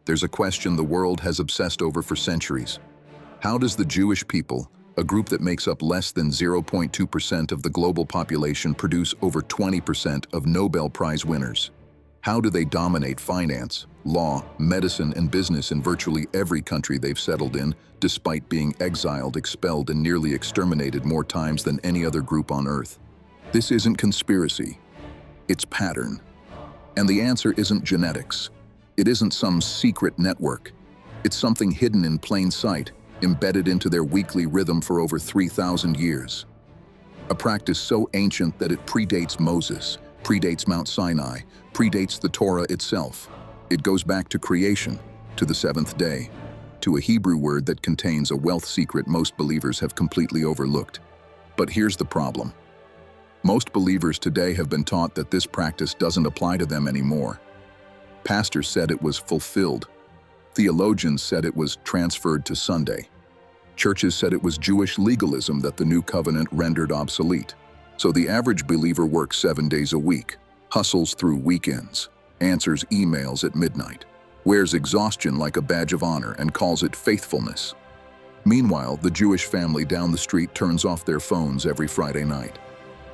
there's a question the world has obsessed over for centuries. How does the Jewish people, a group that makes up less than 0.2% of the global population, produce over 20% of Nobel Prize winners? How do they dominate finance, law, medicine, and business in virtually every country they've settled in, despite being exiled, expelled, and nearly exterminated more times than any other group on Earth? This isn't conspiracy, it's pattern. And the answer isn't genetics. It isn't some secret network. It's something hidden in plain sight, embedded into their weekly rhythm for over 3,000 years. A practice so ancient that it predates Moses, predates Mount Sinai, predates the Torah itself. It goes back to creation, to the seventh day, to a Hebrew word that contains a wealth secret most believers have completely overlooked. But here's the problem. Most believers today have been taught that this practice doesn't apply to them anymore. Pastors said it was fulfilled. Theologians said it was transferred to Sunday. Churches said it was Jewish legalism that the new covenant rendered obsolete. So the average believer works 7 days a week, hustles through weekends, answers emails at midnight, wears exhaustion like a badge of honor and calls it faithfulness. Meanwhile, the Jewish family down the street turns off their phones every Friday night,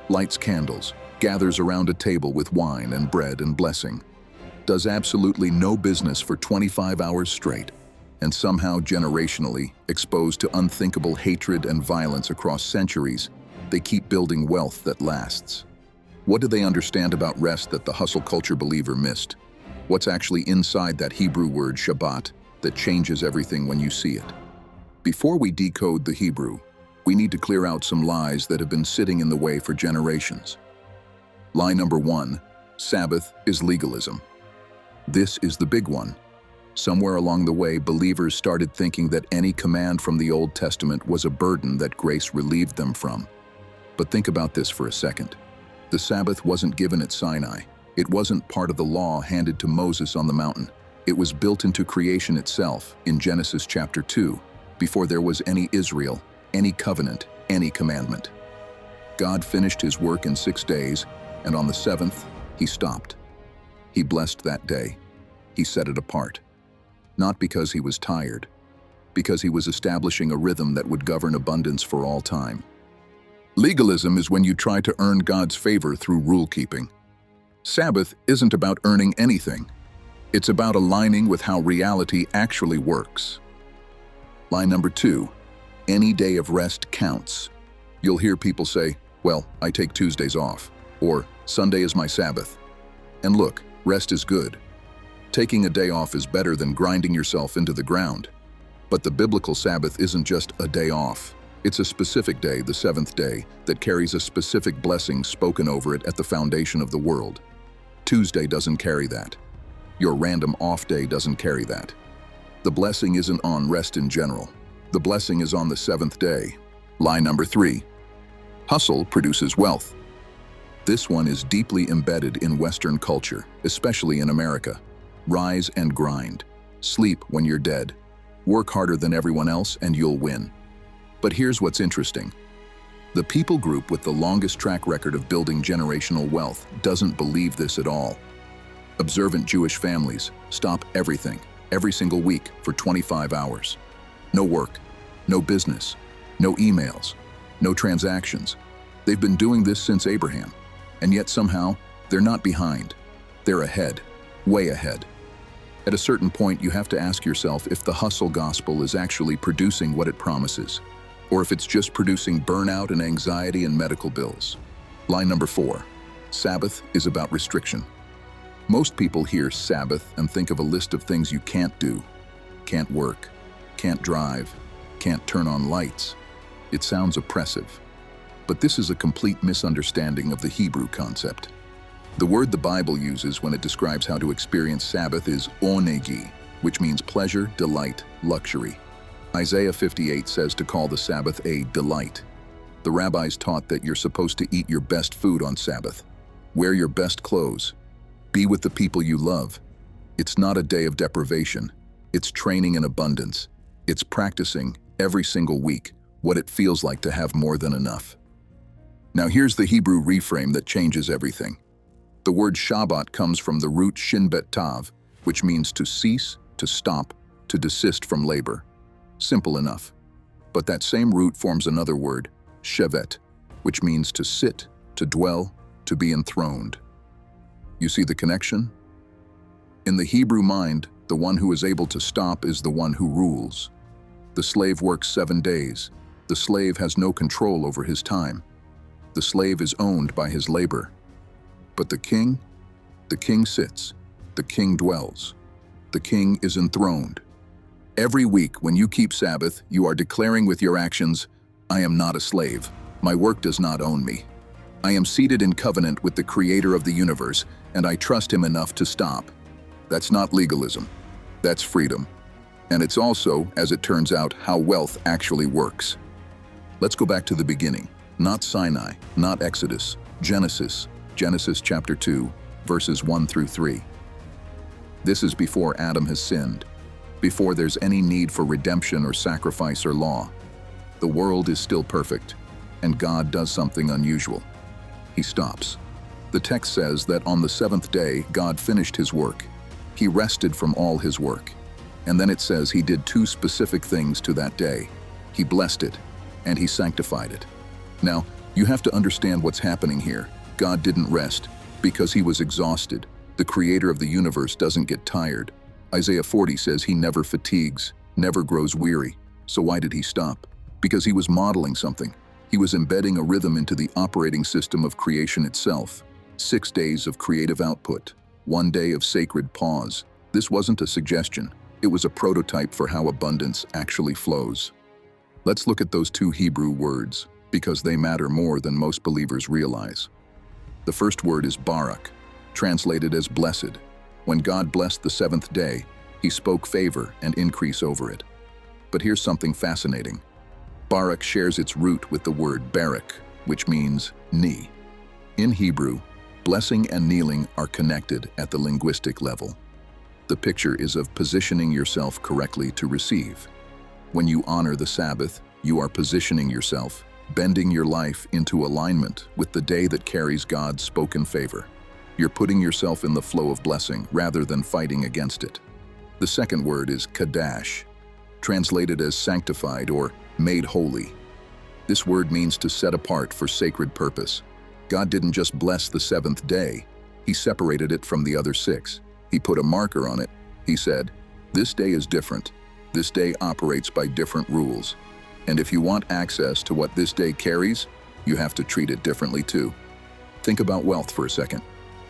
lights candles, gathers around a table with wine and bread and blessing, does absolutely no business for 25 hours straight, and somehow generationally, exposed to unthinkable hatred and violence across centuries, they keep building wealth that lasts. What do they understand about rest that the hustle culture believer missed? What's actually inside that Hebrew word Shabbat that changes everything when you see it? Before we decode the Hebrew, we need to clear out some lies that have been sitting in the way for generations. Lie number 1, Sabbath is legalism. This is the big one. Somewhere along the way, believers started thinking that any command from the Old Testament was a burden that grace relieved them from. But think about this for a second. The Sabbath wasn't given at Sinai. It wasn't part of the law handed to Moses on the mountain. It was built into creation itself in Genesis chapter 2, before there was any Israel, any covenant, any commandment. God finished his work in 6 days, and on the seventh, he stopped. He blessed that day. He set it apart. Not because he was tired, because he was establishing a rhythm that would govern abundance for all time. Legalism is when you try to earn God's favor through rule-keeping. Sabbath isn't about earning anything. It's about aligning with how reality actually works. Lie number 2, any day of rest counts. You'll hear people say, well, I take Tuesdays off, or Sunday is my Sabbath. And look, rest is good. Taking a day off is better than grinding yourself into the ground. But the biblical Sabbath isn't just a day off. It's a specific day, the seventh day, that carries a specific blessing spoken over it at the foundation of the world. Tuesday doesn't carry that. Your random off day doesn't carry that. The blessing isn't on rest in general. The blessing is on the seventh day. Lie number 3, hustle produces wealth. This one is deeply embedded in Western culture, especially in America. Rise and grind. Sleep when you're dead. Work harder than everyone else and you'll win. But here's what's interesting. The people group with the longest track record of building generational wealth doesn't believe this at all. Observant Jewish families stop everything, every single week for 25 hours. No work, no business, no emails, no transactions. They've been doing this since Abraham, and yet somehow they're not behind. They're ahead, way ahead. At a certain point, you have to ask yourself if the hustle gospel is actually producing what it promises, or if it's just producing burnout and anxiety and medical bills. Lie number 4, Sabbath is about restriction. Most people hear Sabbath and think of a list of things you can't do. Can't work, can't drive, can't turn on lights. It sounds oppressive. But this is a complete misunderstanding of the Hebrew concept. The word the Bible uses when it describes how to experience Sabbath is onegi, which means pleasure, delight, luxury. Isaiah 58 says to call the Sabbath a delight. The rabbis taught that you're supposed to eat your best food on Sabbath, wear your best clothes, be with the people you love. It's not a day of deprivation. It's training in abundance. It's practicing every single week what it feels like to have more than enough. Now here's the Hebrew reframe that changes everything. The word Shabbat comes from the root shin bet tav, which means to cease, to stop, to desist from labor. Simple enough. But that same root forms another word, shevet, which means to sit, to dwell, to be enthroned. You see the connection? In the Hebrew mind, the one who is able to stop is the one who rules. The slave works 7 days. The slave has no control over his time. The slave is owned by his labor. But the king sits. The king dwells. The king is enthroned. Every week when you keep Sabbath, you are declaring with your actions, I am not a slave. My work does not own me. I am seated in covenant with the creator of the universe, and I trust him enough to stop. That's not legalism. That's freedom. And it's also, as it turns out, how wealth actually works. Let's go back to the beginning. Not Sinai, not Exodus, Genesis chapter 2, verses 1 through 3. This is before Adam has sinned, before there's any need for redemption or sacrifice or law. The world is still perfect, and God does something unusual. He stops. The text says that on the seventh day, God finished his work. He rested from all his work. And then it says he did 2 specific things to that day. He blessed it, and he sanctified it. Now, you have to understand what's happening here. God didn't rest because he was exhausted. The creator of the universe doesn't get tired. Isaiah 40 says he never fatigues, never grows weary. So why did he stop? Because he was modeling something. He was embedding a rhythm into the operating system of creation itself. 6 days of creative output, 1 day of sacred pause. This wasn't a suggestion. It was a prototype for how abundance actually flows. Let's look at those 2 Hebrew words, because they matter more than most believers realize. The first word is barak, translated as blessed. When God blessed the 7th day, he spoke favor and increase over it. But here's something fascinating. Barak shares its root with the word barak, which means knee. In Hebrew, blessing and kneeling are connected at the linguistic level. The picture is of positioning yourself correctly to receive. When you honor the Sabbath, you are positioning yourself, bending your life into alignment with the day that carries God's spoken favor. You're putting yourself in the flow of blessing rather than fighting against it. The second word is kadash, translated as sanctified or made holy. This word means to set apart for sacred purpose. God didn't just bless the 7th day, he separated it from the other 6. He put a marker on it. He said, this day is different. This day operates by different rules. And if you want access to what this day carries, you have to treat it differently too. Think about wealth for a second.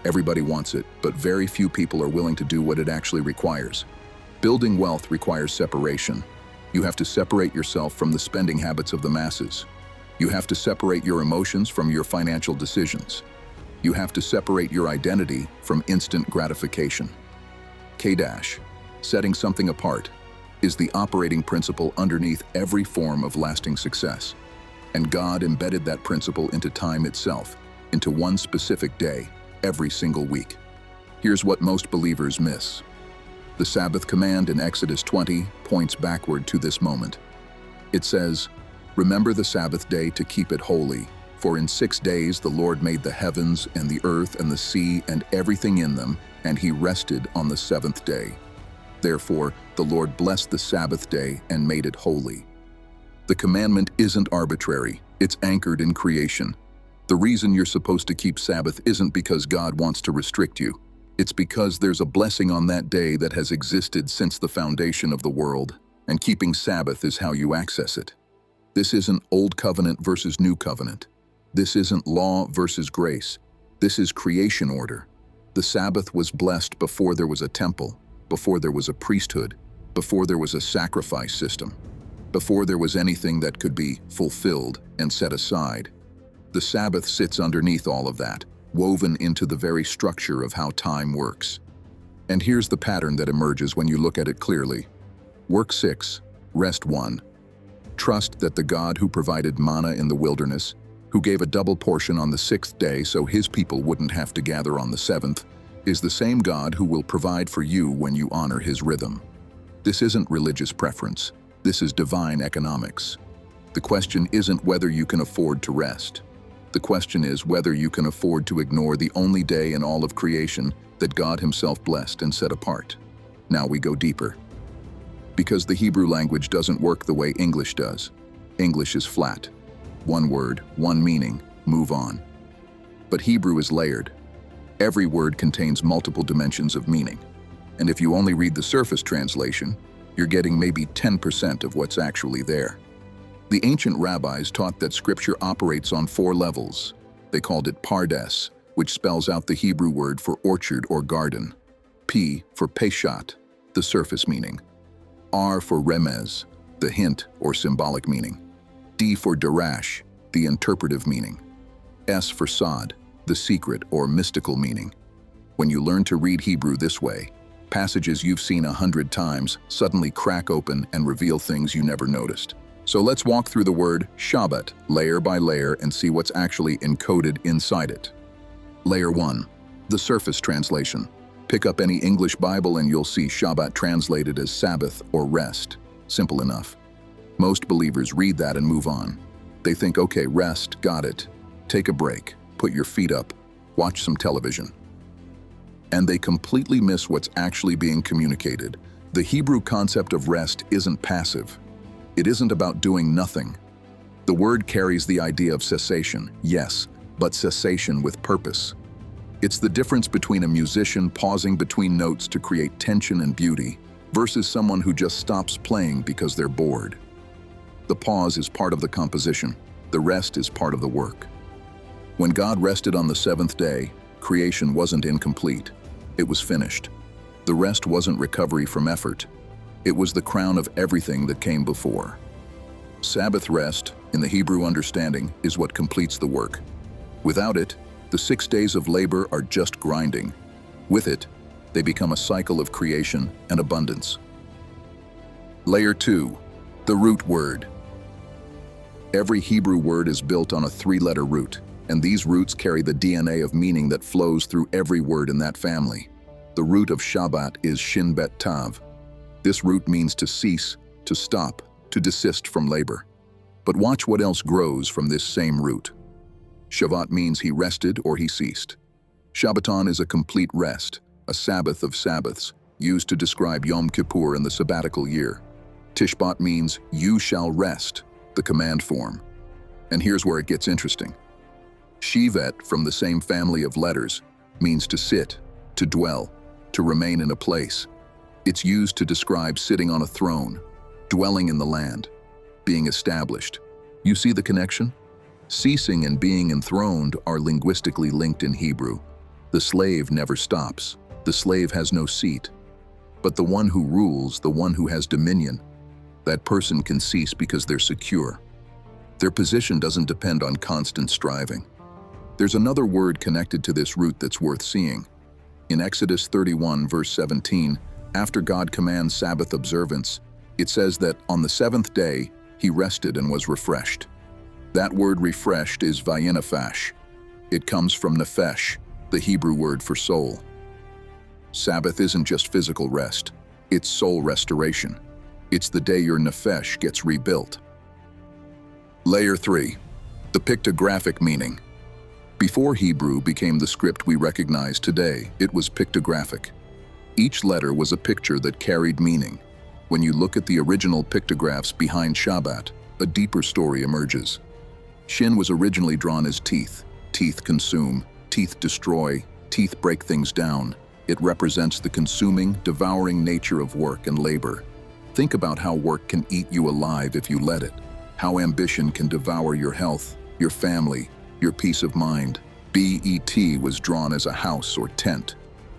Everybody wants it, but very few people are willing to do what it actually requires. Building wealth requires separation. You have to separate yourself from the spending habits of the masses. You have to separate your emotions from your financial decisions. You have to separate your identity from instant gratification. Kadash, setting something apart, is the operating principle underneath every form of lasting success. And God embedded that principle into time itself, into one specific day, every single week. Here's what most believers miss. The Sabbath command in Exodus 20 points backward to this moment. It says, remember the Sabbath day to keep it holy, for in 6 days the Lord made the heavens and the earth and the sea and everything in them, and he rested on the 7th day. Therefore, the Lord blessed the Sabbath day and made it holy. The commandment isn't arbitrary, it's anchored in creation. The reason you're supposed to keep Sabbath isn't because God wants to restrict you. It's because there's a blessing on that day that has existed since the foundation of the world, and keeping Sabbath is how you access it. This isn't Old Covenant versus New Covenant. This isn't law versus grace. This is creation order. The Sabbath was blessed before there was a temple, before there was a priesthood, before there was a sacrifice system, before there was anything that could be fulfilled and set aside. The Sabbath sits underneath all of that, woven into the very structure of how time works. And here's the pattern that emerges when you look at it clearly. Work 6, rest 1. Trust that the God who provided manna in the wilderness, who gave a double portion on the 6th day so his people wouldn't have to gather on the 7th, is the same God who will provide for you when you honor his rhythm. This isn't religious preference. This is divine economics. The question isn't whether you can afford to rest. The question is whether you can afford to ignore the only day in all of creation that God himself blessed and set apart. Now we go deeper. Because the Hebrew language doesn't work the way English does. English is flat. One word, one meaning, move on. But Hebrew is layered. Every word contains multiple dimensions of meaning. And if you only read the surface translation, you're getting maybe 10% of what's actually there. The ancient rabbis taught that scripture operates on 4 levels. They called it pardes, which spells out the Hebrew word for orchard or garden. P for peshat, the surface meaning. R for remez, the hint or symbolic meaning. D for darash, the interpretive meaning. S for sod, the secret or mystical meaning. When you learn to read Hebrew this way, passages you've seen 100 times suddenly crack open and reveal things you never noticed. So let's walk through the word Shabbat layer by layer and see what's actually encoded inside it. Layer 1, the surface translation. Pick up any English Bible and you'll see Shabbat translated as Sabbath or rest. Simple enough. Most believers read that and move on. They think, okay, rest, got it. Take a break, put your feet up, watch some television. And they completely miss what's actually being communicated. The Hebrew concept of rest isn't passive. It isn't about doing nothing. The word carries the idea of cessation, yes, but cessation with purpose. It's the difference between a musician pausing between notes to create tension and beauty versus someone who just stops playing because they're bored. The pause is part of the composition. The rest is part of the work. When God rested on the 7th day, creation wasn't incomplete. It was finished. The rest wasn't recovery from effort. It was the crown of everything that came before. Sabbath rest, in the Hebrew understanding, is what completes the work. Without it, the 6 days of labor are just grinding. With it, they become a cycle of creation and abundance. Layer 2, the root word. Every Hebrew word is built on a 3-letter root, and these roots carry the DNA of meaning that flows through every word in that family. The root of Shabbat is Shin Bet Tav. This root means to cease, to stop, to desist from labor. But watch what else grows from this same root. Shabbat means he rested or he ceased. Shabbaton is a complete rest, a Sabbath of Sabbaths, used to describe Yom Kippur in the sabbatical year. Tishbat means you shall rest, the command form. And here's where it gets interesting. Shevet, from the same family of letters, means to sit, to dwell, to remain in a place. It's used to describe sitting on a throne, dwelling in the land, being established. You see the connection? Ceasing and being enthroned are linguistically linked in Hebrew. The slave never stops. The slave has no seat. But the one who rules, the one who has dominion, that person can cease because they're secure. Their position doesn't depend on constant striving. There's another word connected to this root that's worth seeing. In Exodus 31, verse 17, after God commands Sabbath observance, it says that on the 7th day, he rested and was refreshed. That word refreshed is vayenafash. It comes from nefesh, the Hebrew word for soul. Sabbath isn't just physical rest, it's soul restoration. It's the day your nefesh gets rebuilt. Layer 3, the pictographic meaning. Before Hebrew became the script we recognize today, it was pictographic. Each letter was a picture that carried meaning. When you look at the original pictographs behind Shabbat, a deeper story emerges. Shin was originally drawn as teeth. Teeth consume, teeth destroy, teeth break things down. It represents the consuming, devouring nature of work and labor. Think about how work can eat you alive if you let it. How ambition can devour your health, your family, your peace of mind. Bet was drawn as a house or tent.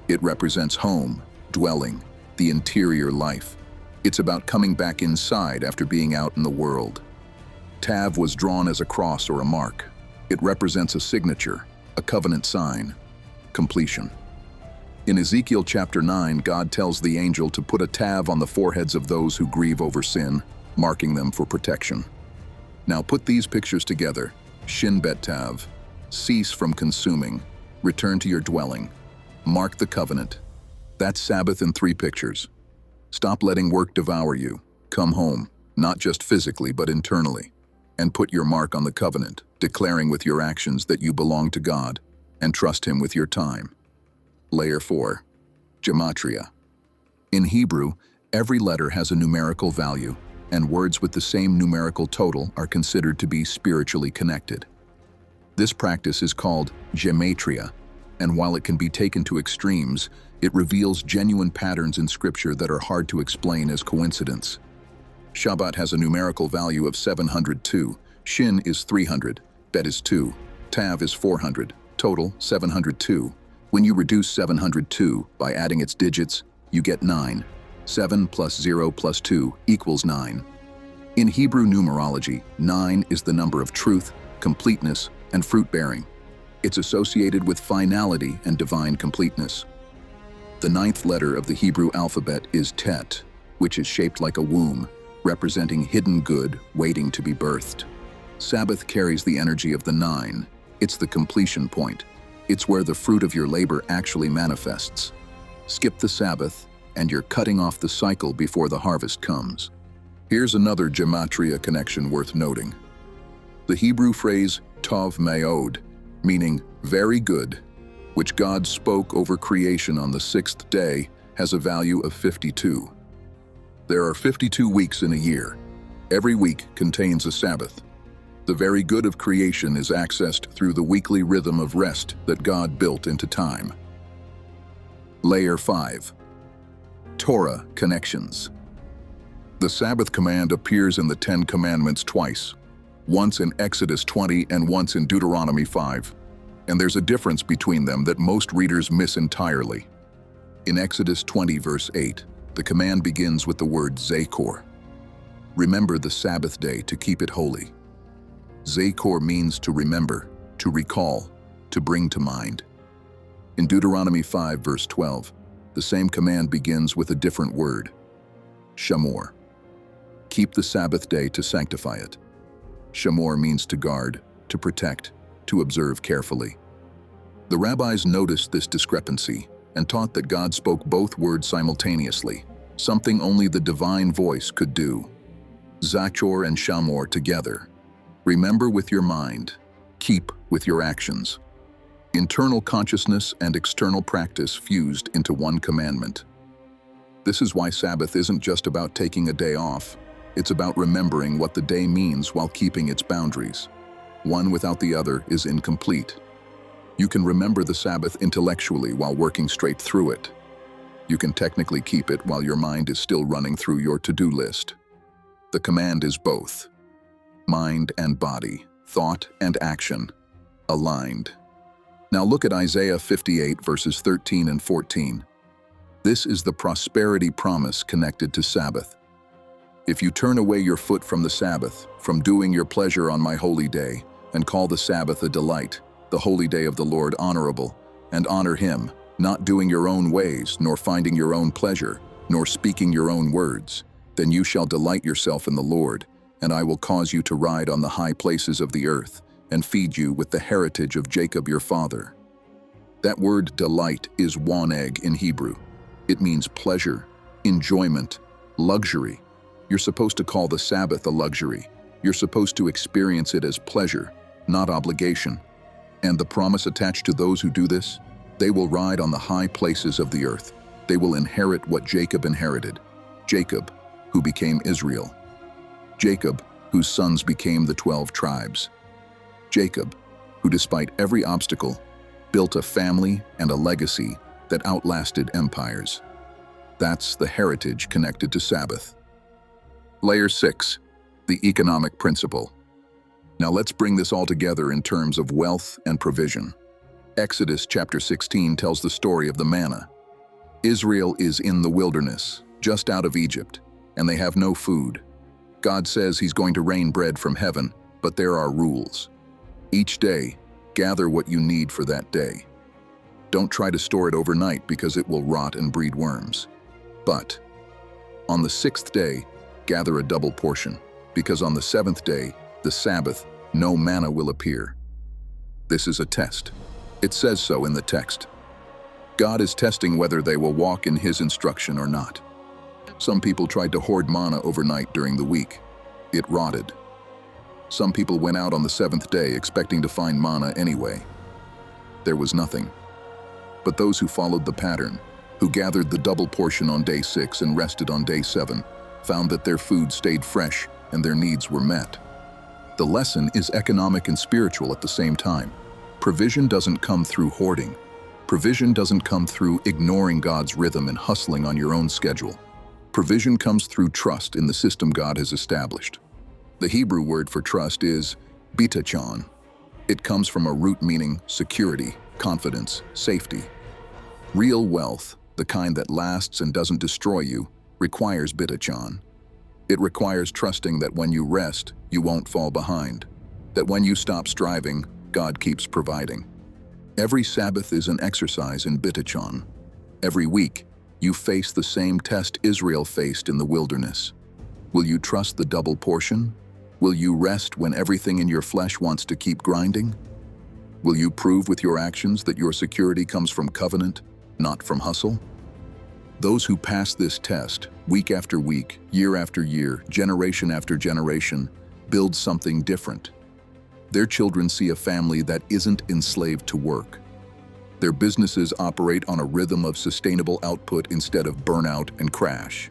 It represents home, dwelling, the interior life. It's about coming back inside after being out in the world. Tav was drawn as a cross or a mark. It represents a signature, a covenant sign, completion. In Ezekiel chapter 9, God tells the angel to put a tav on the foreheads of those who grieve over sin, marking them for protection. Now put these pictures together. Shin Bet Tav, cease from consuming, return to your dwelling, mark the covenant. That's Sabbath in 3 pictures. Stop letting work devour you. Come home, not just physically but internally, and put your mark on the covenant, declaring with your actions that you belong to God and trust Him with your time. Layer 4, gematria. In Hebrew, Every letter has a numerical value, and words with the same numerical total are considered to be spiritually connected. This practice is called gematria, and while it can be taken to extremes, it reveals genuine patterns in scripture that are hard to explain as coincidence. Shabbat has a numerical value of 702, Shin is 300, Bet is 2, Tav is 400, total 702. When you reduce 702 by adding its digits, you get 9. 7 plus 0 plus 2 equals 9. In Hebrew numerology, 9 is the number of truth, completeness, and fruit-bearing. It's associated with finality and divine completeness. The 9th letter of the Hebrew alphabet is Tet, which is shaped like a womb, representing hidden good waiting to be birthed. Sabbath carries the energy of the 9. It's the completion point. It's where the fruit of your labor actually manifests. Skip the Sabbath, and you're cutting off the cycle before the harvest comes. Here's another gematria connection worth noting. The Hebrew phrase Tov Meod, meaning very good, which God spoke over creation on the 6th day, has a value of 52. There are 52 weeks in a year. Every week contains a Sabbath. The very good of creation is accessed through the weekly rhythm of rest that God built into time. Layer 5. Torah connections. The Sabbath command appears in the 10 Commandments twice, once in Exodus 20 and once in Deuteronomy 5. And there's a difference between them that most readers miss entirely. In Exodus 20 verse 8, the command begins with the word Zakor. Remember the Sabbath day to keep it holy. Zakor means to remember, to recall, to bring to mind. In Deuteronomy 5 verse 12, the same command begins with a different word, Shamor. Keep the Sabbath day to sanctify it. Shamor means to guard, to protect, to observe carefully. The rabbis noticed this discrepancy and taught that God spoke both words simultaneously, something only the divine voice could do. Zachor and Shamor together. Remember with your mind, keep with your actions. Internal consciousness and external practice fused into one commandment. This is why Sabbath isn't just about taking a day off. It's about remembering what the day means while keeping its boundaries. One without the other is incomplete. You can remember the Sabbath intellectually while working straight through it. You can technically keep it while your mind is still running through your to-do list. The command is both. Mind and body, thought and action, aligned. Now look at Isaiah 58 verses 13 and 14. This is the prosperity promise connected to Sabbath. If you turn away your foot from the Sabbath, from doing your pleasure on my holy day, and call the Sabbath a delight, the holy day of the Lord honorable, and honor him, not doing your own ways, nor finding your own pleasure, nor speaking your own words, then you shall delight yourself in the Lord, and I will cause you to ride on the high places of the earth, and feed you with the heritage of Jacob your father. That word delight is waneg in Hebrew. It means pleasure, enjoyment, luxury. You're supposed to call the Sabbath a luxury. You're supposed to experience it as pleasure, not obligation. And the promise attached to those who do this? They will ride on the high places of the earth. They will inherit what Jacob inherited. Jacob, who became Israel. Jacob, whose sons became the 12 tribes. Jacob, who despite every obstacle, built a family and a legacy that outlasted empires. That's the heritage connected to Sabbath. Layer 6, the economic principle. Now let's bring this all together in terms of wealth and provision. Exodus chapter 16 tells the story of the manna. Israel is in the wilderness, just out of Egypt, and they have no food. God says he's going to rain bread from heaven, but there are rules. Each day, gather what you need for that day. Don't try to store it overnight because it will rot and breed worms. But on the 6th day, gather a double portion, because on the 7th day, the Sabbath, no manna will appear. This is a test. It says so in the text. God is testing whether they will walk in his instruction or not. Some people tried to hoard manna overnight during the week. It rotted. Some people went out on the 7th day expecting to find manna anyway. There was nothing. But those who followed the pattern, who gathered the double portion on day 6 and rested on day 7, found that their food stayed fresh and their needs were met. The lesson is economic and spiritual at the same time. Provision doesn't come through hoarding. Provision doesn't come through ignoring God's rhythm and hustling on your own schedule. Provision comes through trust in the system God has established. The Hebrew word for trust is bitachon. It comes from a root meaning security, confidence, safety. Real wealth, the kind that lasts and doesn't destroy you, requires bitachon. It requires trusting that when you rest, you won't fall behind. That when you stop striving, God keeps providing. Every Sabbath is an exercise in bitachon. Every week, you face the same test Israel faced in the wilderness. Will you trust the double portion? Will you rest when everything in your flesh wants to keep grinding? Will you prove with your actions that your security comes from covenant, not from hustle? Those who pass this test, week after week, year after year, generation after generation, build something different. Their children see a family that isn't enslaved to work. Their businesses operate on a rhythm of sustainable output instead of burnout and crash.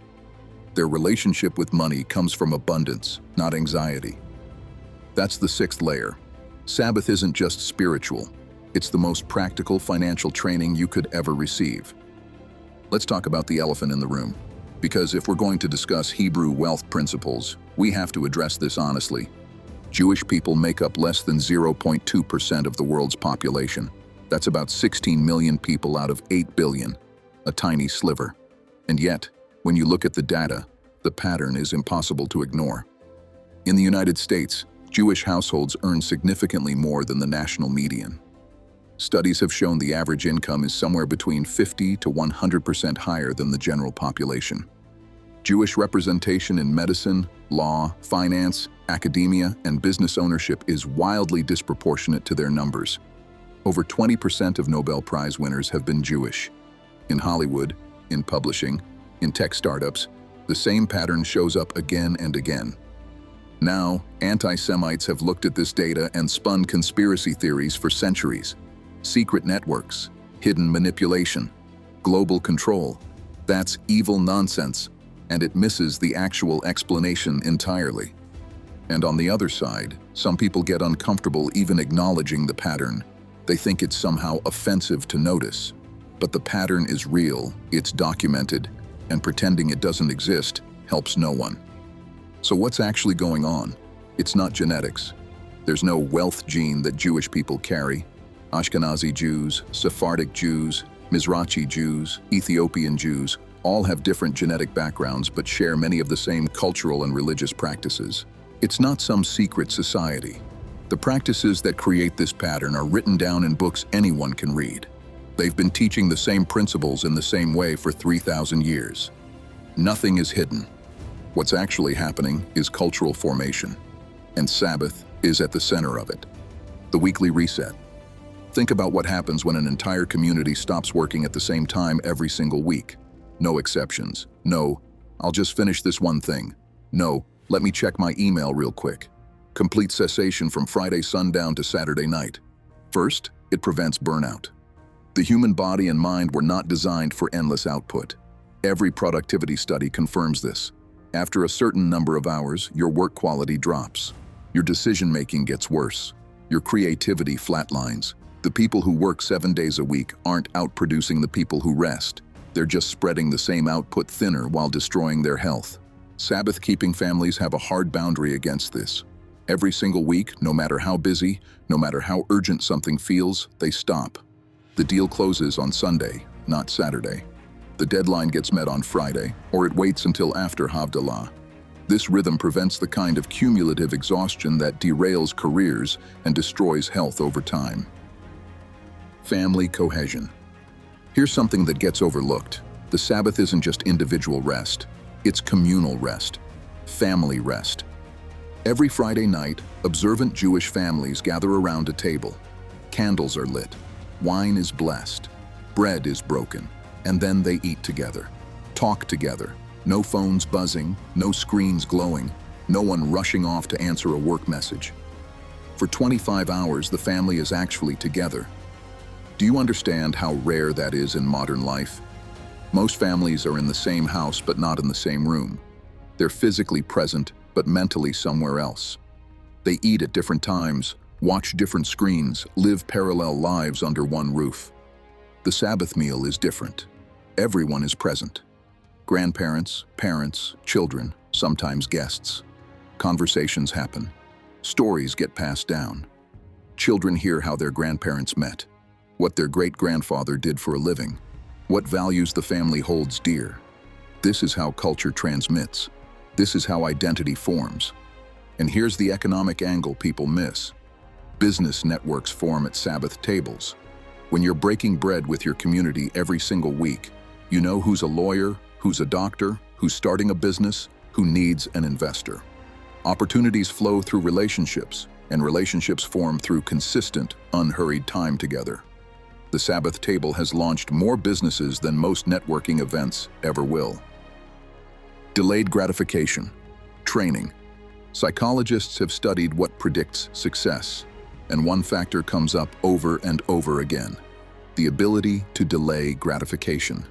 Their relationship with money comes from abundance, not anxiety. That's the 6th layer. Sabbath isn't just spiritual. It's the most practical financial training you could ever receive. Let's talk about the elephant in the room. Because if we're going to discuss Hebrew wealth principles, we have to address this honestly. Jewish people make up less than 0.2% of the world's population. That's about 16 million people out of 8 billion, a tiny sliver. And yet, when you look at the data, the pattern is impossible to ignore. In the United States, Jewish households earn significantly more than the national median. Studies have shown the average income is somewhere between 50 to 100% higher than the general population. Jewish representation in medicine, law, finance, academia, and business ownership is wildly disproportionate to their numbers. Over 20% of Nobel Prize winners have been Jewish. In Hollywood, in publishing, in tech startups, the same pattern shows up again and again. Now, anti-Semites have looked at this data and spun conspiracy theories for centuries. Secret networks, hidden manipulation, global control. That's evil nonsense, and it misses the actual explanation entirely. And on the other side, some people get uncomfortable even acknowledging the pattern. They think it's somehow offensive to notice. But the pattern is real, it's documented, and pretending it doesn't exist helps no one. So what's actually going on? It's not genetics. There's no wealth gene that Jewish people carry. Ashkenazi Jews, Sephardic Jews, Mizrachi Jews, Ethiopian Jews all have different genetic backgrounds but share many of the same cultural and religious practices. It's not some secret society. The practices that create this pattern are written down in books anyone can read. They've been teaching the same principles in the same way for 3,000 years. Nothing is hidden. What's actually happening is cultural formation, and Sabbath is at the center of it. The weekly reset. Think about what happens when an entire community stops working at the same time every single week. No exceptions. No, I'll just finish this one thing. No, let me check my email real quick. Complete cessation from Friday sundown to Saturday night. First, it prevents burnout. The human body and mind were not designed for endless output. Every productivity study confirms this. After a certain number of hours, your work quality drops. Your decision-making gets worse. Your creativity flatlines. The people who work 7 days a week aren't outproducing the people who rest. They're just spreading the same output thinner while destroying their health. Sabbath-keeping families have a hard boundary against this. Every single week, no matter how busy, no matter how urgent something feels, they stop. The deal closes on Sunday, not Saturday. The deadline gets met on Friday, or it waits until after Havdalah. This rhythm prevents the kind of cumulative exhaustion that derails careers and destroys health over time. Family cohesion. Here's something that gets overlooked. The Sabbath isn't just individual rest, it's communal rest, family rest. Every Friday night, observant Jewish families gather around a table. Candles are lit, wine is blessed, bread is broken, and then they eat together, talk together. No phones buzzing, no screens glowing, no one rushing off to answer a work message. For 25 hours, the family is actually together. Do you understand how rare that is in modern life? Most families are in the same house but not in the same room. They're physically present but mentally somewhere else. They eat at different times, watch different screens, live parallel lives under one roof. The Sabbath meal is different. Everyone is present. Grandparents, parents, children, sometimes guests. Conversations happen. Stories get passed down. Children hear how their grandparents met, what their great-grandfather did for a living, what values the family holds dear. This is how culture transmits. This is how identity forms. And here's the economic angle people miss. Business networks form at Sabbath tables. When you're breaking bread with your community every single week, you know who's a lawyer, who's a doctor, who's starting a business, who needs an investor. Opportunities flow through relationships, and relationships form through consistent, unhurried time together. The Sabbath table has launched more businesses than most networking events ever will. Delayed gratification. Training. Psychologists have studied what predicts success, and one factor comes up over and over again: the ability to delay gratification.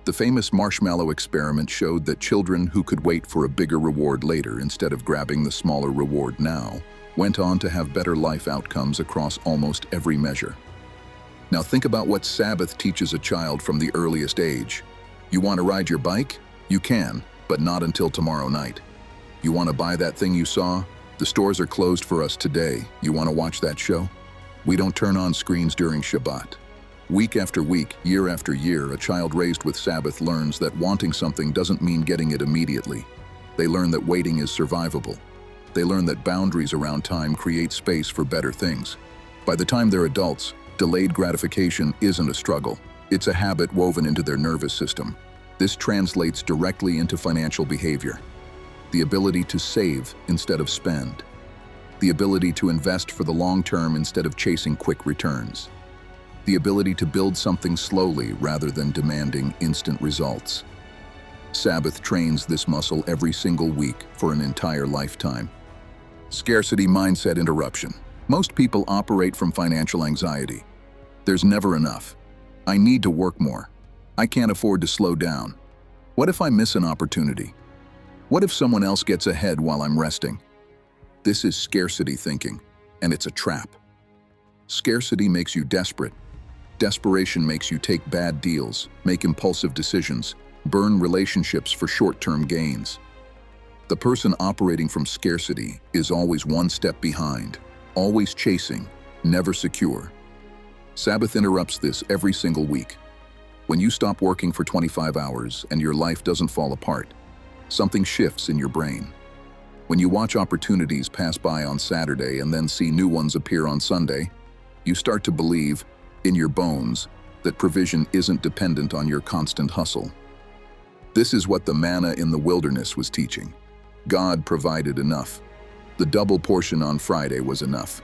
The famous marshmallow experiment showed that children who could wait for a bigger reward later instead of grabbing the smaller reward now went on to have better life outcomes across almost every measure. Now think about what Sabbath teaches a child from the earliest age. You want to ride your bike? You can, but not until tomorrow night. You want to buy that thing you saw? The stores are closed for us today. You want to watch that show? We don't turn on screens during Shabbat. Week after week, year after year, a child raised with Sabbath learns that wanting something doesn't mean getting it immediately. They learn that waiting is survivable. They learn that boundaries around time create space for better things. By the time they're adults, delayed gratification isn't a struggle. It's a habit woven into their nervous system. This translates directly into financial behavior. The ability to save instead of spend. The ability to invest for the long term instead of chasing quick returns. The ability to build something slowly rather than demanding instant results. Sabbath trains this muscle every single week for an entire lifetime. Scarcity mindset interruption. Most people operate from financial anxiety. There's never enough. I need to work more. I can't afford to slow down. What if I miss an opportunity? What if someone else gets ahead while I'm resting? This is scarcity thinking, and it's a trap. Scarcity makes you desperate. Desperation makes you take bad deals, make impulsive decisions, burn relationships for short-term gains. The person operating from scarcity is always one step behind, always chasing, never secure. Sabbath interrupts this every single week. When you stop working for 25 hours and your life doesn't fall apart, something shifts in your brain. When you watch opportunities pass by on Saturday and then see new ones appear on Sunday, you start to believe, in your bones, that provision isn't dependent on your constant hustle. This is what the manna in the wilderness was teaching. God provided enough. The double portion on Friday was enough.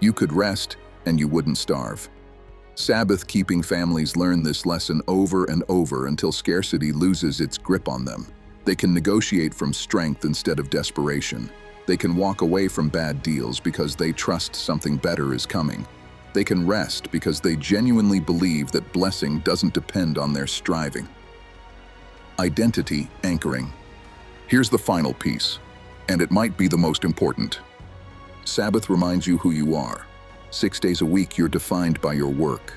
You could rest and you wouldn't starve. Sabbath-keeping families learn this lesson over and over until scarcity loses its grip on them. They can negotiate from strength instead of desperation. They can walk away from bad deals because they trust something better is coming. They can rest because they genuinely believe that blessing doesn't depend on their striving. Identity anchoring. Here's the final piece, and it might be the most important. Sabbath reminds you who you are. 6 days a week, you're defined by your work,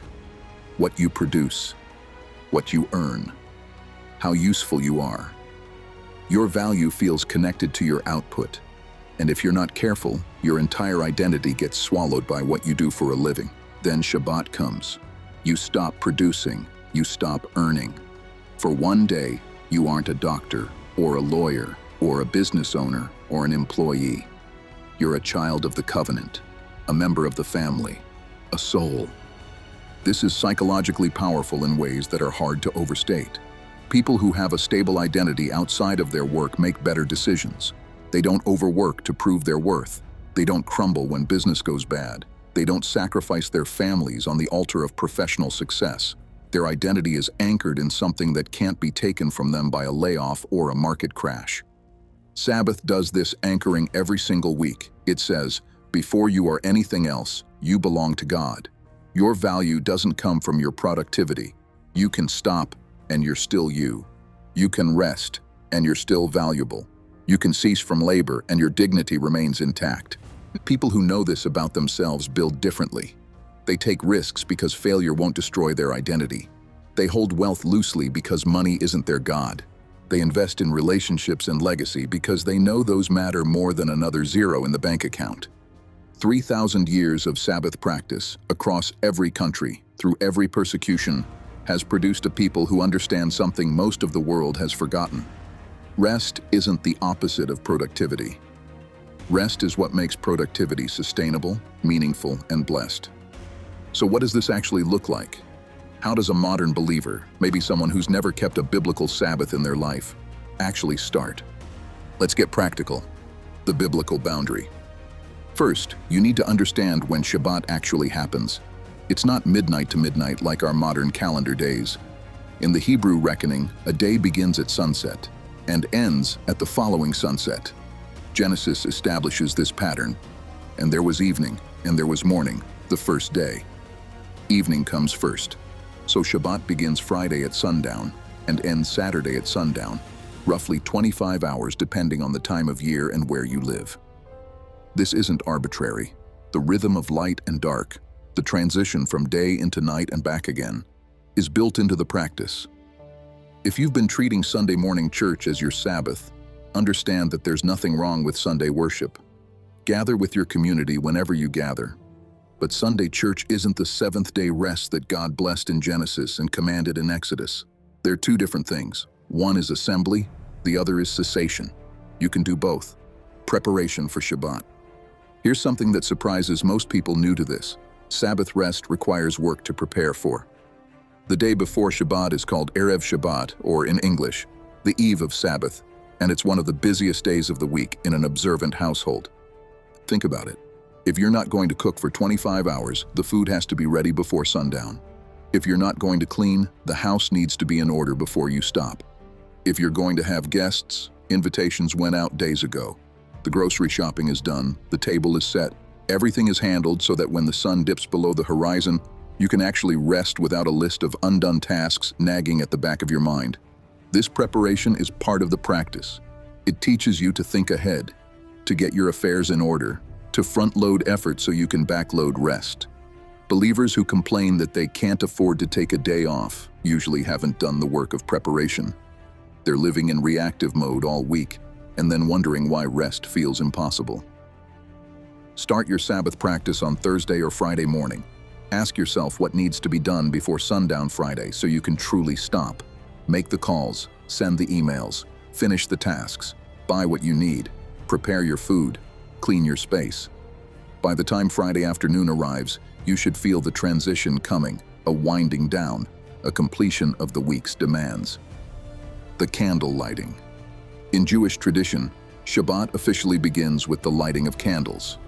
what you produce, what you earn, how useful you are. Your value feels connected to your output, and if you're not careful, your entire identity gets swallowed by what you do for a living. Then Shabbat comes. You stop producing, you stop earning. For one day, you aren't a doctor, or a lawyer, or a business owner, or an employee. You're a child of the covenant, a member of the family, a soul. This is psychologically powerful in ways that are hard to overstate. People who have a stable identity outside of their work make better decisions. They don't overwork to prove their worth. They don't crumble when business goes bad. They don't sacrifice their families on the altar of professional success. Their identity is anchored in something that can't be taken from them by a layoff or a market crash. Sabbath does this anchoring every single week. It says, before you are anything else, you belong to God. Your value doesn't come from your productivity. You can stop, and you're still you. You can rest, and you're still valuable. You can cease from labor, and your dignity remains intact. People who know this about themselves build differently. They take risks because failure won't destroy their identity. They hold wealth loosely because money isn't their god. They invest in relationships and legacy because they know those matter more than another zero in the bank account. 3,000 years of Sabbath practice across every country, through every persecution, has produced a people who understand something most of the world has forgotten. Rest isn't the opposite of productivity. Rest is what makes productivity sustainable, meaningful, and blessed. So what does this actually look like? How does a modern believer, maybe someone who's never kept a biblical Sabbath in their life, actually start? Let's get practical. The biblical boundary. First, you need to understand when Shabbat actually happens. It's not midnight to midnight like our modern calendar days. In the Hebrew reckoning, a day begins at sunset and ends at the following sunset. Genesis establishes this pattern. And there was evening, and there was morning, the first day. Evening comes first. So Shabbat begins Friday at sundown and ends Saturday at sundown, roughly 25 hours depending on the time of year and where you live. This isn't arbitrary. The rhythm of light and dark, the transition from day into night and back again, is built into the practice. If you've been treating Sunday morning church as your Sabbath, understand that there's nothing wrong with Sunday worship. Gather with your community whenever you gather. But Sunday church isn't the seventh-day rest that God blessed in Genesis and commanded in Exodus. They're two different things. One is assembly, the other is cessation. You can do both. Preparation for Shabbat. Here's something that surprises most people new to this. Sabbath rest requires work to prepare for. The day before Shabbat is called Erev Shabbat, or in English, the eve of Sabbath, and it's one of the busiest days of the week in an observant household. Think about it. If you're not going to cook for 25 hours, the food has to be ready before sundown. If you're not going to clean, the house needs to be in order before you stop. If you're going to have guests, invitations went out days ago. The grocery shopping is done, the table is set, everything is handled so that when the sun dips below the horizon, you can actually rest without a list of undone tasks nagging at the back of your mind. This preparation is part of the practice. It teaches you to think ahead, to get your affairs in order, to front-load effort so you can backload rest. Believers who complain that they can't afford to take a day off usually haven't done the work of preparation. They're living in reactive mode all week and then wondering why rest feels impossible. Start your Sabbath practice on Thursday or Friday morning. Ask yourself what needs to be done before sundown Friday so you can truly stop. Make the calls, send the emails, finish the tasks, buy what you need, prepare your food, clean your space. By the time Friday afternoon arrives, you should feel the transition coming, a winding down, a completion of the week's demands. The candle lighting. In Jewish tradition, Shabbat officially begins with the lighting of candles.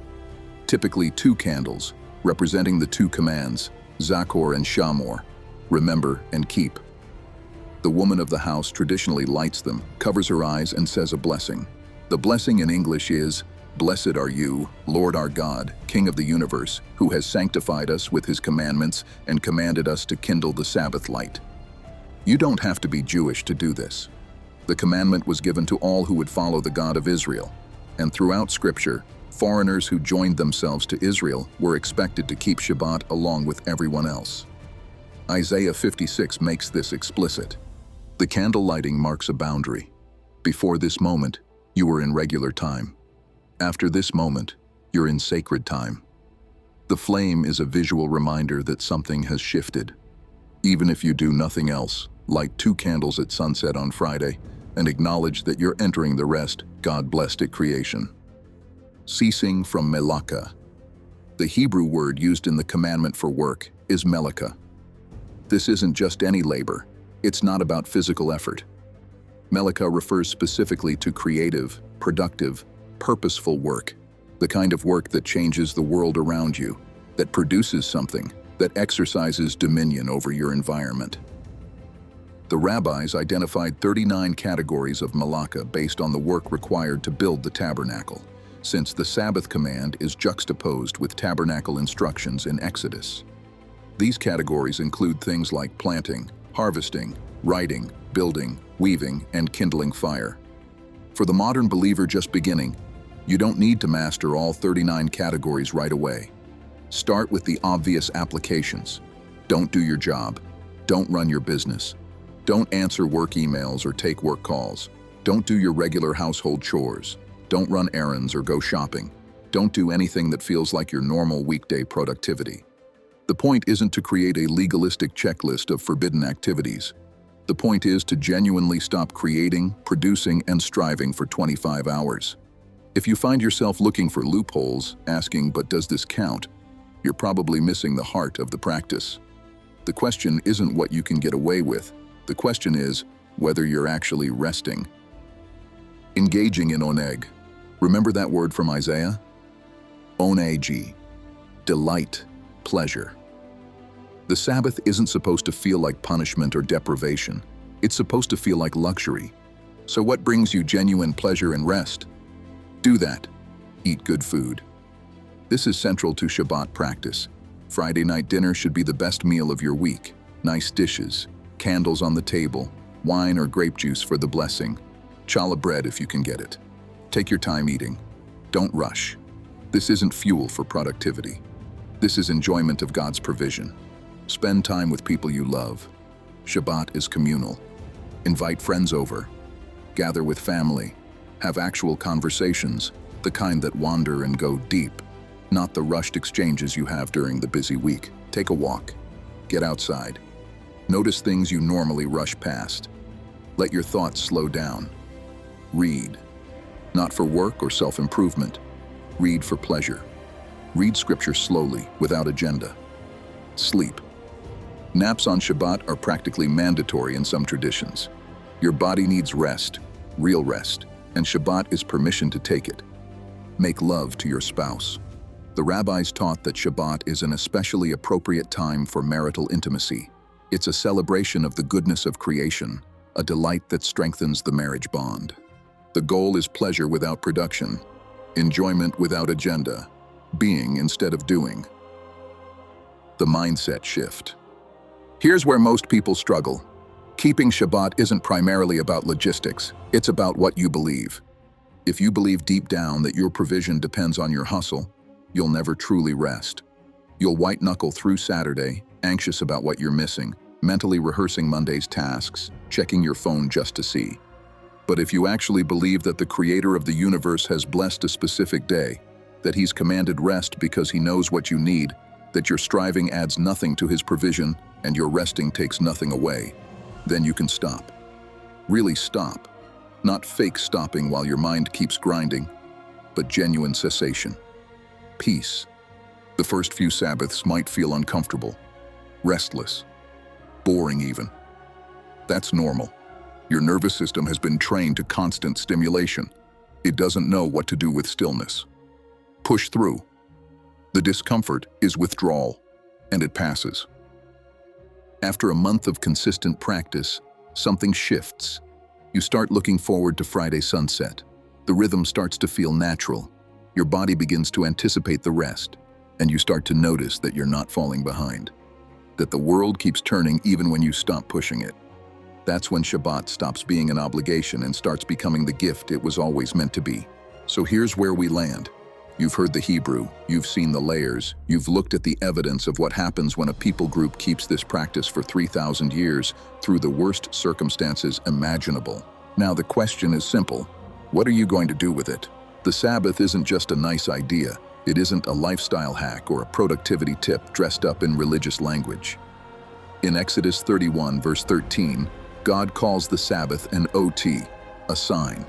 Typically 2 candles, representing the 2 commands, Zachor and Shamor, remember and keep. The woman of the house traditionally lights them, covers her eyes, and says a blessing. The blessing in English is, "Blessed are you, Lord our God, King of the universe, who has sanctified us with his commandments and commanded us to kindle the Sabbath light." You don't have to be Jewish to do this. The commandment was given to all who would follow the God of Israel, and throughout Scripture, foreigners who joined themselves to Israel were expected to keep Shabbat along with everyone else. Isaiah 56 makes this explicit. The candle lighting marks a boundary. Before this moment, you were in regular time. After this moment, you're in sacred time. The flame is a visual reminder that something has shifted. Even if you do nothing else, light 2 candles at sunset on Friday and acknowledge that you're entering the rest God blessed at creation. Ceasing from melaka. The Hebrew word used in the commandment for work is melaka. This isn't just any labor. It's not about physical effort. Melaka refers specifically to creative, productive, purposeful work, the kind of work that changes the world around you, that produces something, that exercises dominion over your environment. The rabbis identified 39 categories of malaka based on the work required to build the tabernacle, since the Sabbath command is juxtaposed with tabernacle instructions in Exodus. These categories include things like planting, harvesting, writing, building, weaving, and kindling fire. For the modern believer just beginning, you don't need to master all 39 categories right away. Start with the obvious applications. Don't do your job. Don't run your business. Don't answer work emails or take work calls. Don't do your regular household chores. Don't run errands or go shopping. Don't do anything that feels like your normal weekday productivity. The point isn't to create a legalistic checklist of forbidden activities. The point is to genuinely stop creating, producing, and striving for 25 hours. If you find yourself looking for loopholes, asking, "But does this count?" you're probably missing the heart of the practice. The question isn't what you can get away with. The question is whether you're actually resting. Engaging in oneg. Remember that word from Isaiah? Oneg. Delight, pleasure. The Sabbath isn't supposed to feel like punishment or deprivation. It's supposed to feel like luxury. So what brings you genuine pleasure and rest? Do that. Eat good food. This is central to Shabbat practice. Friday night dinner should be the best meal of your week. Nice dishes, candles on the table, wine or grape juice for the blessing, challah bread if you can get it. Take your time eating. Don't rush. This isn't fuel for productivity. This is enjoyment of God's provision. Spend time with people you love. Shabbat is communal. Invite friends over. Gather with family. Have actual conversations, the kind that wander and go deep, not the rushed exchanges you have during the busy week. Take a walk. Get outside. Notice things you normally rush past. Let your thoughts slow down. Read. Not for work or self-improvement. Read for pleasure. Read scripture slowly, without agenda. Sleep. Naps on Shabbat are practically mandatory in some traditions. Your body needs rest, real rest, and Shabbat is permission to take it. Make love to your spouse. The rabbis taught that Shabbat is an especially appropriate time for marital intimacy. It's a celebration of the goodness of creation, a delight that strengthens the marriage bond. The goal is pleasure without production, enjoyment without agenda, being instead of doing. The mindset shift. Here's where most people struggle. Keeping Shabbat isn't primarily about logistics, it's about what you believe. If you believe deep down that your provision depends on your hustle, you'll never truly rest. You'll white-knuckle through Saturday, anxious about what you're missing, mentally rehearsing Monday's tasks, checking your phone just to see. But if you actually believe that the Creator of the universe has blessed a specific day, that He's commanded rest because He knows what you need, that your striving adds nothing to His provision and your resting takes nothing away, then you can stop. Really stop. Not fake stopping while your mind keeps grinding, but genuine cessation. Peace. The first few Sabbaths might feel uncomfortable, restless, boring even. That's normal. Your nervous system has been trained to constant stimulation. It doesn't know what to do with stillness. Push through. The discomfort is withdrawal, and it passes. After a month of consistent practice, something shifts. You start looking forward to Friday sunset. The rhythm starts to feel natural. Your body begins to anticipate the rest, and you start to notice that you're not falling behind, that the world keeps turning even when you stop pushing it. That's when Shabbat stops being an obligation and starts becoming the gift it was always meant to be. So here's where we land. You've heard the Hebrew, you've seen the layers, you've looked at the evidence of what happens when a people group keeps this practice for 3,000 years through the worst circumstances imaginable. Now the question is simple. What are you going to do with it? The Sabbath isn't just a nice idea. It isn't a lifestyle hack or a productivity tip dressed up in religious language. In Exodus 31, verse 13, God calls the Sabbath an OT, a sign.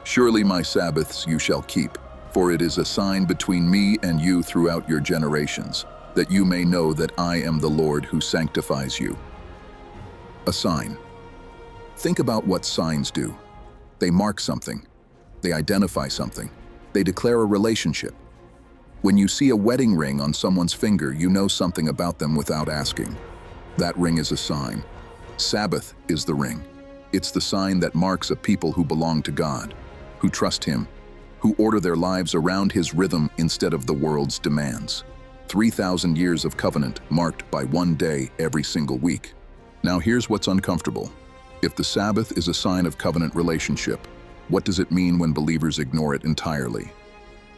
Surely my Sabbaths you shall keep, for it is a sign between me and you throughout your generations, that you may know that I am the Lord who sanctifies you. A sign. Think about what signs do. They mark something. They identify something. They declare a relationship. When you see a wedding ring on someone's finger, you know something about them without asking. That ring is a sign. Sabbath is the ring. It's the sign that marks a people who belong to God, who trust Him, who order their lives around His rhythm instead of the world's demands. 3,000 years of covenant marked by one day every single week. Now here's what's uncomfortable. If the Sabbath is a sign of covenant relationship, what does it mean when believers ignore it entirely?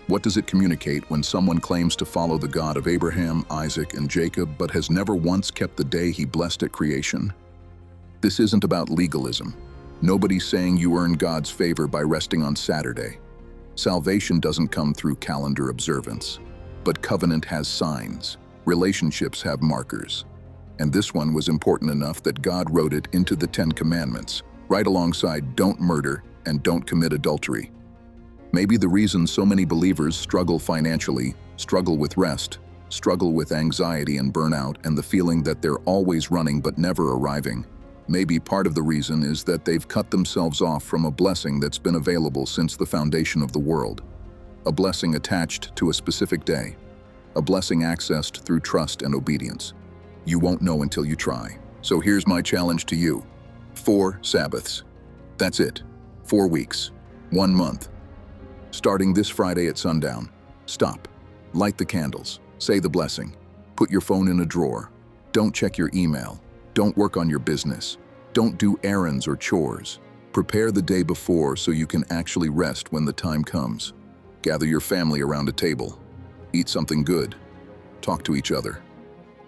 What does it communicate when someone claims to follow the God of Abraham, Isaac, and Jacob, but has never once kept the day he blessed at creation? This isn't about legalism. Nobody's saying you earn God's favor by resting on Saturday. Salvation doesn't come through calendar observance. But covenant has signs. Relationships have markers. And this one was important enough that God wrote it into the 10 Commandments, right alongside don't murder and don't commit adultery. Maybe the reason so many believers struggle financially, struggle with rest, struggle with anxiety and burnout, and the feeling that they're always running but never arriving, maybe part of the reason is that they've cut themselves off from a blessing that's been available since the foundation of the world. A blessing attached to a specific day. A blessing accessed through trust and obedience. You won't know until you try. So here's my challenge to you. 4 Sabbaths. That's it. 4 weeks. 1 month. Starting this Friday at sundown. Stop. Light the candles. Say the blessing. Put your phone in a drawer. Don't check your email. Don't work on your business. Don't do errands or chores. Prepare the day before so you can actually rest when the time comes. Gather your family around a table. Eat something good. Talk to each other.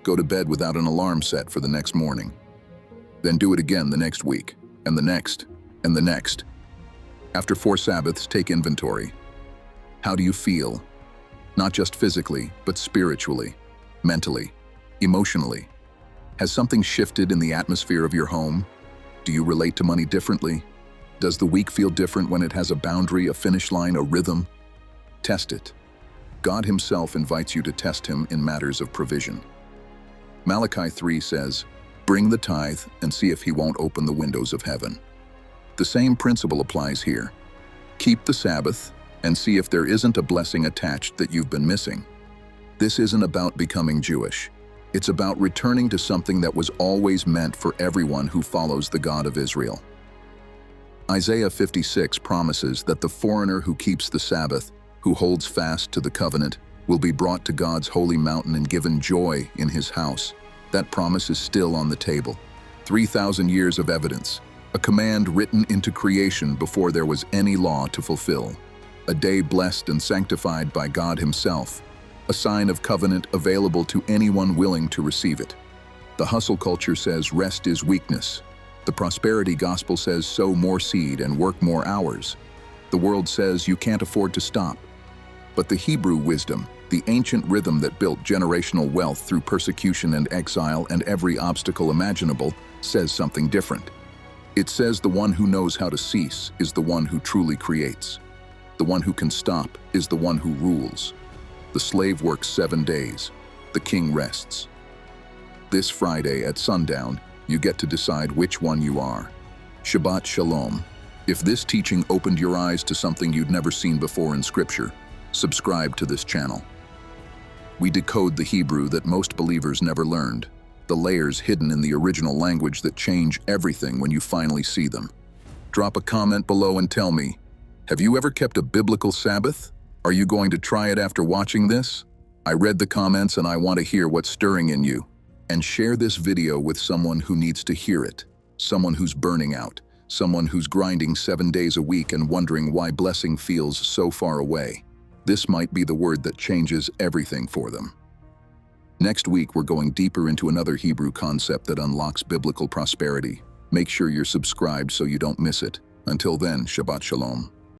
Go to bed without an alarm set for the next morning. Then do it again the next week, and the next, and the next. After 4 Sabbaths, take inventory. How do you feel? Not just physically, but spiritually, mentally, emotionally. Has something shifted in the atmosphere of your home? Do you relate to money differently? Does the week feel different when it has a boundary, a finish line, a rhythm? Test it. God himself invites you to test him in matters of provision. Malachi 3 says, "Bring the tithe and see if he won't open the windows of heaven." The same principle applies here. Keep the Sabbath and see if there isn't a blessing attached that you've been missing. This isn't about becoming Jewish. It's about returning to something that was always meant for everyone who follows the God of Israel. Isaiah 56 promises that the foreigner who keeps the Sabbath, who holds fast to the covenant, will be brought to God's holy mountain and given joy in his house. That promise is still on the table. 3,000 years of evidence. A command written into creation before there was any law to fulfill. A day blessed and sanctified by God himself. A sign of covenant available to anyone willing to receive it. The hustle culture says rest is weakness. The prosperity gospel says sow more seed and work more hours. The world says you can't afford to stop. But the Hebrew wisdom, the ancient rhythm that built generational wealth through persecution and exile and every obstacle imaginable, says something different. It says the one who knows how to cease is the one who truly creates. The one who can stop is the one who rules. The slave works 7 days. The king rests. This Friday at sundown, you get to decide which one you are. Shabbat Shalom. If this teaching opened your eyes to something you'd never seen before in Scripture, subscribe to this channel. We decode the Hebrew that most believers never learned, the layers hidden in the original language that change everything when you finally see them. Drop a comment below and tell me, have you ever kept a biblical Sabbath? Are you going to try it after watching this? I read the comments and I want to hear what's stirring in you. And share this video with someone who needs to hear it. Someone who's burning out. Someone who's grinding 7 days a week and wondering why blessing feels so far away. This might be the word that changes everything for them. Next week, we're going deeper into another Hebrew concept that unlocks biblical prosperity. Make sure you're subscribed so you don't miss it. Until then, Shabbat Shalom.